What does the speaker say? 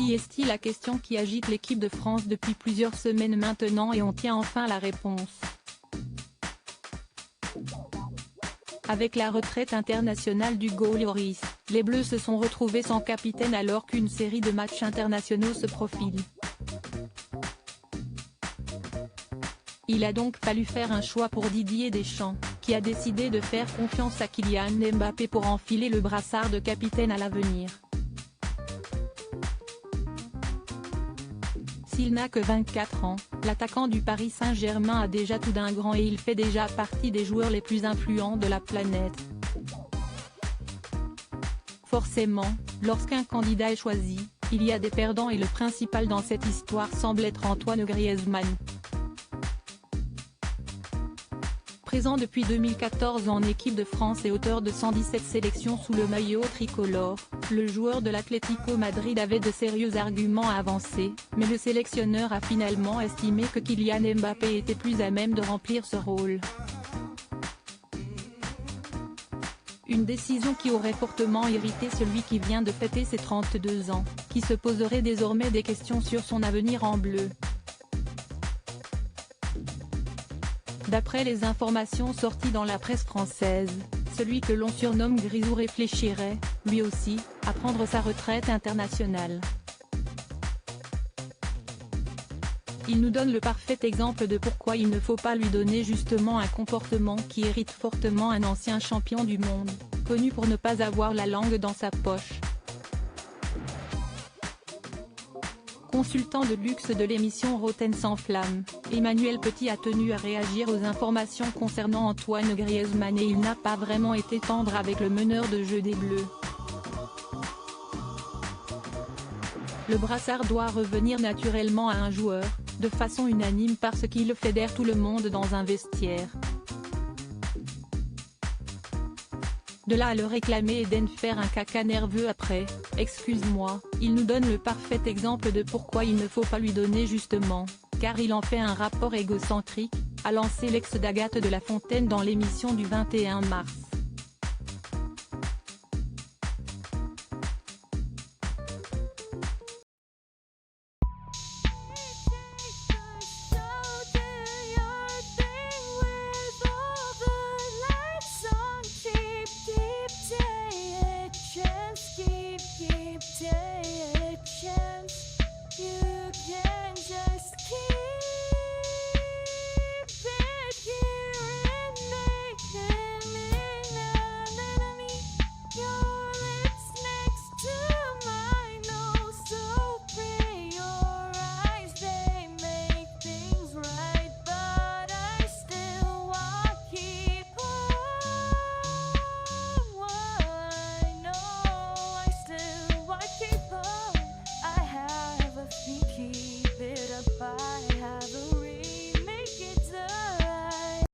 Qui est-il? La question qui agite l'équipe de France depuis plusieurs semaines maintenant, et on tient enfin la réponse. Avec la retraite internationale d'Hugo Lloris, les Bleus se sont retrouvés sans capitaine alors qu'une série de matchs internationaux se profile. Il a donc fallu faire un choix pour Didier Deschamps, qui a décidé de faire confiance à Kylian Mbappé pour enfiler le brassard de capitaine à l'avenir. S'il n'a que 24 ans, l'attaquant du Paris Saint-Germain a déjà tout d'un grand et il fait déjà partie des joueurs les plus influents de la planète. Forcément, lorsqu'un candidat est choisi, il y a des perdants et le principal dans cette histoire semble être Antoine Griezmann. Présent depuis 2014 en équipe de France et auteur de 117 sélections sous le maillot tricolore, le joueur de l'Atlético Madrid avait de sérieux arguments à avancer, mais le sélectionneur a finalement estimé que Kylian Mbappé était plus à même de remplir ce rôle. Une décision qui aurait fortement irrité celui qui vient de fêter ses 32 ans, qui se poserait désormais des questions sur son avenir en bleu. D'après les informations sorties dans la presse française, celui que l'on surnomme Grisou réfléchirait, lui aussi, à prendre sa retraite internationale. Il nous donne le parfait exemple de pourquoi il ne faut pas lui donner justement un comportement qui irrite fortement un ancien champion du monde, connu pour ne pas avoir la langue dans sa poche. Consultant de luxe de l'émission Rotten sans flamme, Emmanuel Petit a tenu à réagir aux informations concernant Antoine Griezmann et il n'a pas vraiment été tendre avec le meneur de jeu des Bleus. Le brassard doit revenir naturellement à un joueur, de façon unanime parce qu'il fédère tout le monde dans un vestiaire. De là à le réclamer et d'en faire un caca nerveux après, excuse-moi, il nous donne le parfait exemple de pourquoi il ne faut pas lui donner justement, car il en fait un rapport égocentrique, a lancé l'ex d'Agathe de la Fontaine dans l'émission du 21 mars.